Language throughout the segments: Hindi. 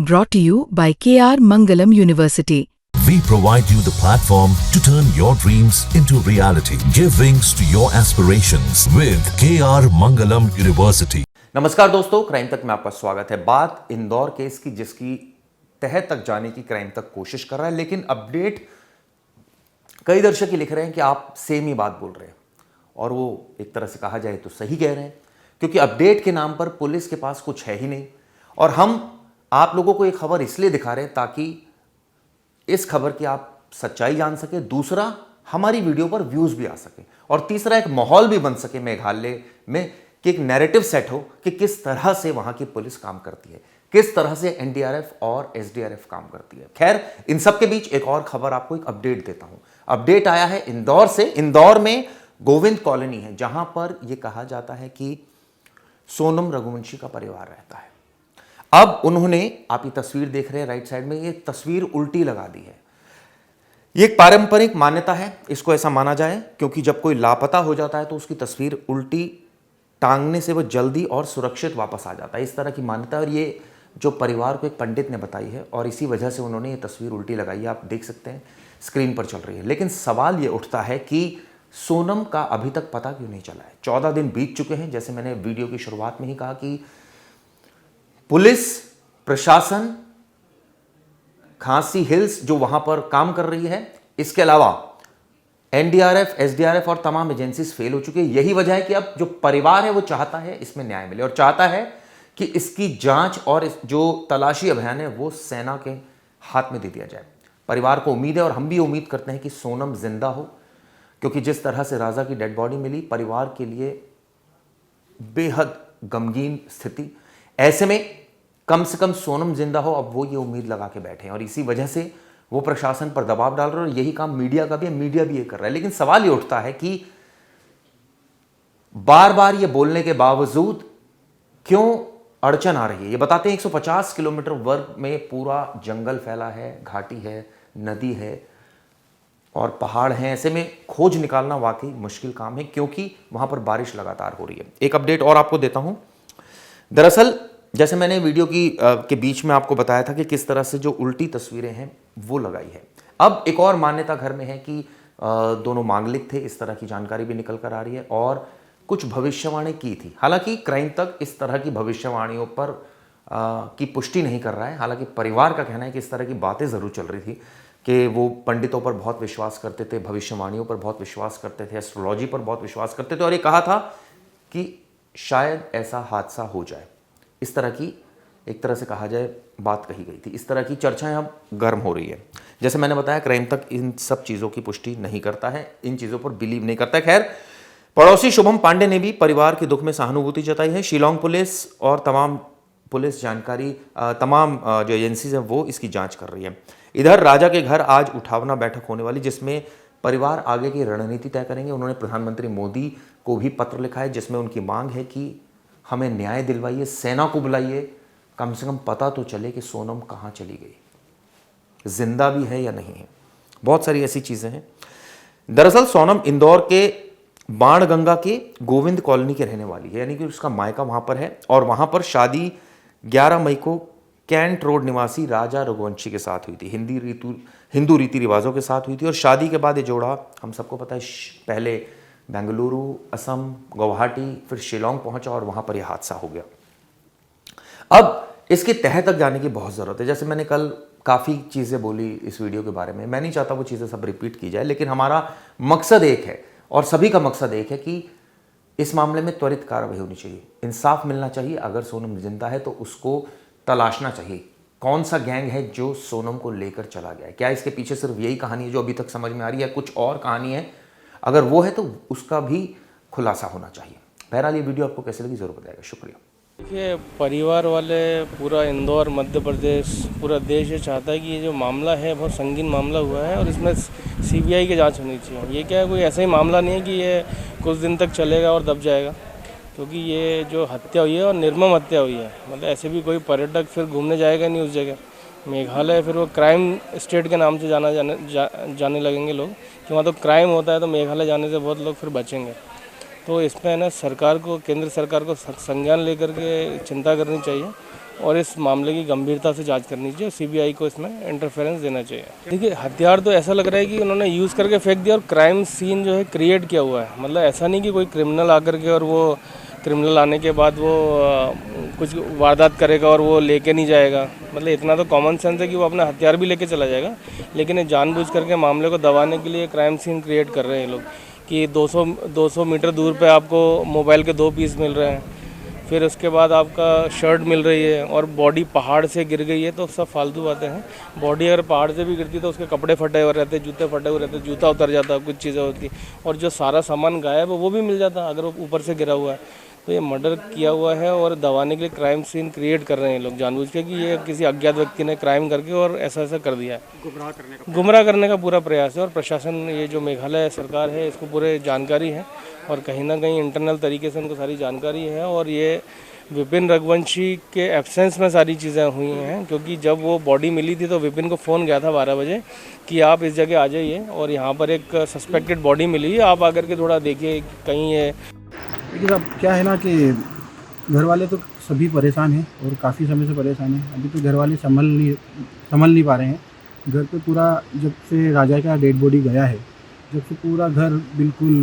Brought to you by KR Mangalam University. We provide you the platform to turn your dreams into reality. Give wings to your aspirations with KR Mangalam University. नमस्कार दोस्तों, क्राइम तक में आपका स्वागत है। बात इंदौर केस की, जिसकी तह तक जाने की क्राइम तक कोशिश कर रहा है, लेकिन अपडेट कई दर्शक ही लिख रहे हैं कि आप सेम ही बात बोल रहे हैं, और वो एक तरह से कहा जाए तो सही कह रहे हैं, क्योंकि अपडेट के नाम पर पुलिस के पास कुछ है ही नहीं। और हम आप लोगों को एक खबर इसलिए दिखा रहे हैं ताकि इस खबर की आप सच्चाई जान सके, दूसरा हमारी वीडियो पर व्यूज भी आ सके, और तीसरा एक माहौल भी बन सके मेघालय में कि एक नैरेटिव सेट हो कि किस तरह से वहां की पुलिस काम करती है, किस तरह से एनडीआरएफ और एसडीआरएफ काम करती है। खैर, इन सब के बीच एक और खबर, आपको एक अपडेट देता हूं। अपडेट आया है इंदौर से। इंदौर में गोविंद कॉलोनी है, जहां पर यह कहा जाता है कि सोनम रघुवंशी का परिवार रहता है। अब उन्होंने, आप ये तस्वीर देख रहे हैं राइट साइड में, ये तस्वीर उल्टी लगा दी है। ये एक पारंपरिक मान्यता है, इसको ऐसा माना जाए, क्योंकि जब कोई लापता हो जाता है तो उसकी तस्वीर उल्टी टांगने से वो जल्दी और सुरक्षित वापस आ जाता है, इस तरह की मान्यता। और ये जो परिवार को एक पंडित ने बताई है, और इसी वजह से उन्होंने ये तस्वीर उल्टी लगाई है। आप देख सकते हैं, स्क्रीन पर चल रही है। लेकिन सवाल ये उठता है कि सोनम का अभी तक पता क्यों नहीं चला है। 14 दिन बीत चुके हैं, जैसे मैंने वीडियो की शुरुआत में ही कहा कि पुलिस प्रशासन, खांसी हिल्स जो वहां पर काम कर रही है, इसके अलावा एनडीआरएफ, एसडीआरएफ और तमाम एजेंसीज फेल हो चुकी है। यही वजह है कि अब जो परिवार है वो चाहता है इसमें न्याय मिले, और चाहता है कि इसकी जांच और जो तलाशी अभियान है वो सेना के हाथ में दे दिया जाए। परिवार को उम्मीद है, और हम भी उम्मीद करते हैं कि सोनम जिंदा हो, क्योंकि जिस तरह से राजा की डेड बॉडी मिली, परिवार के लिए बेहद गमगीन स्थिति। ऐसे में कम से कम सोनम जिंदा हो, अब वो ये उम्मीद लगा के बैठे हैं, और इसी वजह से वो प्रशासन पर दबाव डाल रहे हैं। और यही काम मीडिया का भी है, मीडिया भी ये कर रहा है। लेकिन सवाल ये उठता है कि बार बार ये बोलने के बावजूद क्यों अड़चन आ रही है। ये बताते हैं 150 किलोमीटर वर्ग में पूरा जंगल फैला है, घाटी है, नदी है और पहाड़ हैं। ऐसे में खोज निकालना वाकई मुश्किल काम है, क्योंकि वहां पर बारिश लगातार हो रही है। एक अपडेट और आपको देता हूं। दरअसल जैसे मैंने वीडियो के बीच में आपको बताया था कि किस तरह से जो उल्टी तस्वीरें हैं वो लगाई है। अब एक और मान्यता घर में है कि दोनों मांगलिक थे, इस तरह की जानकारी भी निकल कर आ रही है, और कुछ भविष्यवाणी की थी। हालांकि क्राइम तक इस तरह की भविष्यवाणियों पर की पुष्टि नहीं कर रहा है। हालांकि परिवार का कहना है कि इस तरह की बातें ज़रूर चल रही थी कि वो पंडितों पर बहुत विश्वास करते थे, भविष्यवाणियों पर बहुत विश्वास करते थे, एस्ट्रोलॉजी पर बहुत विश्वास करते थे, और ये कहा था कि शायद ऐसा हादसा हो जाए। इस तरह की, एक तरह से कहा जाए, बात कही गई थी। इस तरह की चर्चाएं अब गर्म हो रही है। जैसे मैंने बताया, क्राइम तक इन सब चीज़ों की पुष्टि नहीं करता है, इन चीज़ों पर बिलीव नहीं करता है। खैर, पड़ोसी शुभम पांडे ने भी परिवार के दुख में सहानुभूति जताई है। शिलोंग पुलिस और तमाम पुलिस जानकारी, तमाम जो एजेंसीज हैं वो इसकी जांच कर रही है। इधर राजा के घर आज उठावना बैठक होने वाली, जिसमें परिवार आगे की रणनीति तय करेंगे। उन्होंने प्रधानमंत्री मोदी को भी पत्र लिखा है, जिसमें उनकी मांग है कि हमें न्याय दिलवाइए, सेना को बुलाइए, कम से कम पता तो चले कि सोनम कहाँ चली गई, जिंदा भी है या नहीं है। बहुत सारी ऐसी चीज़ें हैं। दरअसल सोनम इंदौर के बाणगंगा के गोविंद कॉलोनी के रहने वाली है, यानी कि उसका मायका वहाँ पर है, और वहाँ पर शादी 11 मई को कैंट रोड निवासी राजा रघुवंशी के साथ हुई थी। हिंदू रीति रिवाजों के साथ हुई थी, और शादी के बाद ये जोड़ा, हम सबको पता है, पहले बेंगलुरु, असम, गुवाहाटी, फिर शिलोंग पहुंचा, और वहां पर यह हादसा हो गया। अब इसके तह तक जाने की बहुत ज़रूरत है। जैसे मैंने कल काफ़ी चीज़ें बोली इस वीडियो के बारे में, मैं नहीं चाहता वो चीज़ें सब रिपीट की जाए, लेकिन हमारा मकसद एक है, और सभी का मकसद एक है कि इस मामले में त्वरित कार्रवाई होनी चाहिए, इंसाफ मिलना चाहिए। अगर सोनम जिंदा है तो उसको तलाशना चाहिए, कौन सा गैंग है जो सोनम को लेकर चला गया है। क्या इसके पीछे सिर्फ यही कहानी है जो अभी तक समझ में आ रही है, कुछ और कहानी है? अगर वो है तो उसका भी खुलासा होना चाहिए। बहरहाल, ये वीडियो आपको कैसे लगी ज़रूर बताइएगा। शुक्रिया। देखिए, परिवार वाले, पूरा इंदौर, मध्य प्रदेश, पूरा देश ये चाहता है कि ये जो मामला है बहुत संगीन मामला हुआ है, और इसमें सीबीआई की जांच होनी चाहिए। ये क्या है, कोई ऐसा ही मामला नहीं है कि ये कुछ दिन तक चलेगा और दब जाएगा, क्योंकि ये जो हत्या हुई है और निर्मम हत्या हुई है। मतलब ऐसे भी कोई पर्यटक फिर घूमने जाएगा नहीं उस जगह। मेघालय फिर वो क्राइम स्टेट के नाम से जाने लगेंगे लोग, कि वहाँ तो क्राइम होता है, तो मेघालय जाने से बहुत लोग फिर बचेंगे। तो इसमें है ना सरकार को, केंद्र सरकार को संज्ञान लेकर के चिंता करनी चाहिए और इस मामले की गंभीरता से जांच करनी चाहिए। सीबीआई को इसमें इंटरफेरेंस देना चाहिए। देखिए, हथियार तो ऐसा लग रहा है कि उन्होंने यूज़ करके फेंक दिया और क्राइम सीन जो है क्रिएट किया हुआ है। मतलब ऐसा नहीं कि कोई क्रिमिनल आकर के और वो क्रिमिनल आने के बाद वो कुछ वारदात करेगा और वो लेके नहीं जाएगा। मतलब इतना तो कॉमन सेंस है कि वो अपना हथियार भी लेके चला जाएगा, लेकिन ये जानबूझ करके मामले को दबाने के लिए क्राइम सीन क्रिएट कर रहे हैं ये लोग कि 200 मीटर दूर पे आपको मोबाइल के 2 पीस मिल रहे हैं, फिर उसके बाद आपका शर्ट मिल रही है और बॉडी पहाड़ से गिर गई है। तो सब फालतू बातें हैं। बॉडी अगर पहाड़ से भी गिरती तो उसके कपड़े फटे हुए रहते, जूते फटे हुए रहते, जूता उतर जाता, कुछ चीज़ें होती और जो सारा सामान गायब है वो भी मिल जाता अगर वो ऊपर से गिरा हुआ है। तो ये मर्डर किया हुआ है और दबाने के लिए क्राइम सीन क्रिएट कर रहे हैं लोग जानबूझ के कि ये किसी अज्ञात व्यक्ति ने क्राइम करके और ऐसा ऐसा कर दिया है। गुमराह करने का पूरा प्रयास है और प्रशासन, ये जो मेघालय सरकार है, इसको पूरे जानकारी है और कहीं ना कहीं इंटरनल तरीके से उनको सारी जानकारी है। और ये विपिन रघुवंशी के एब्सेंस में सारी चीज़ें हुई हैं, क्योंकि जब वो बॉडी मिली थी तो विपिन को फ़ोन गया था 12 बजे कि आप इस जगह आ जाइए और यहाँ पर एक सस्पेक्टेड बॉडी मिली है, आप आकर के थोड़ा देखिए कहीं ये। देखिए साहब, क्या है ना कि घर वाले तो सभी परेशान हैं और काफ़ी समय से परेशान हैं। अभी तो घर वाले संभल नहीं पा रहे हैं। घर पे पूरा, जब से राजा का डेड बॉडी गया है, जब से पूरा घर बिल्कुल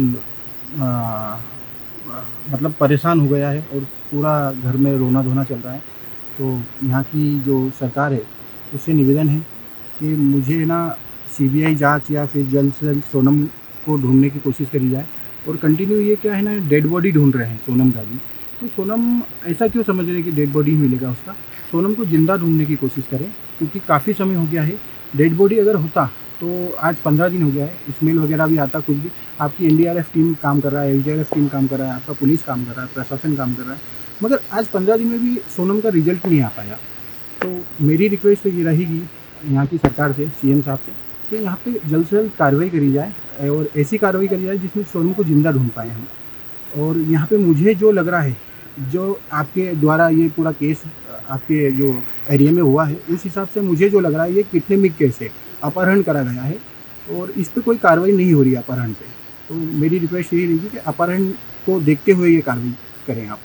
मतलब परेशान हो गया है और पूरा घर में रोना धोना चल रहा है। तो यहाँ की जो सरकार है उससे निवेदन है कि मुझे ना सीबीआई जांच या फिर जल्द से जल्द सोनम को ढूंढने की कोशिश करी जाए। और कंटिन्यू ये क्या है ना, डेड बॉडी ढूंढ रहे हैं सोनम का भी। तो सोनम ऐसा क्यों समझ रहे हैं कि डेड बॉडी ही मिलेगा उसका? सोनम को ज़िंदा ढूंढने की कोशिश करें, क्योंकि काफ़ी समय हो गया है। डेड बॉडी अगर होता तो आज 15 दिन हो गया है, स्मेल वगैरह भी आता, कुछ भी। आपकी एनडीआरएफ टीम काम कर रहा है, एसडीआरएफ टीम काम कर रहा है, आपका पुलिस काम कर रहा है, प्रशासन काम कर रहा है, मगर आज 15 दिन में भी सोनम का रिजल्ट नहीं आ पाया। तो मेरी रिक्वेस्ट तो ये रहेगी यहाँ की सरकार से, सीएम साहब से, कि यहाँ पे जल्द से जल्द कार्रवाई करी जाए और ऐसी कार्रवाई करी जाए जिसमें सोनम को ज़िंदा ढूंढ पाए हम। और यहाँ पे मुझे जो लग रहा है, जो आपके द्वारा ये पूरा केस आपके जो एरिया में हुआ है, उस हिसाब से मुझे जो लग रहा है ये किडनैपिंग केस है, अपहरण करा गया है और इस पर कोई कार्रवाई नहीं हो रही है अपहरण पे। तो मेरी रिक्वेस्ट यही रहेगी कि अपहरण को देखते हुए ये कार्रवाई करें आप।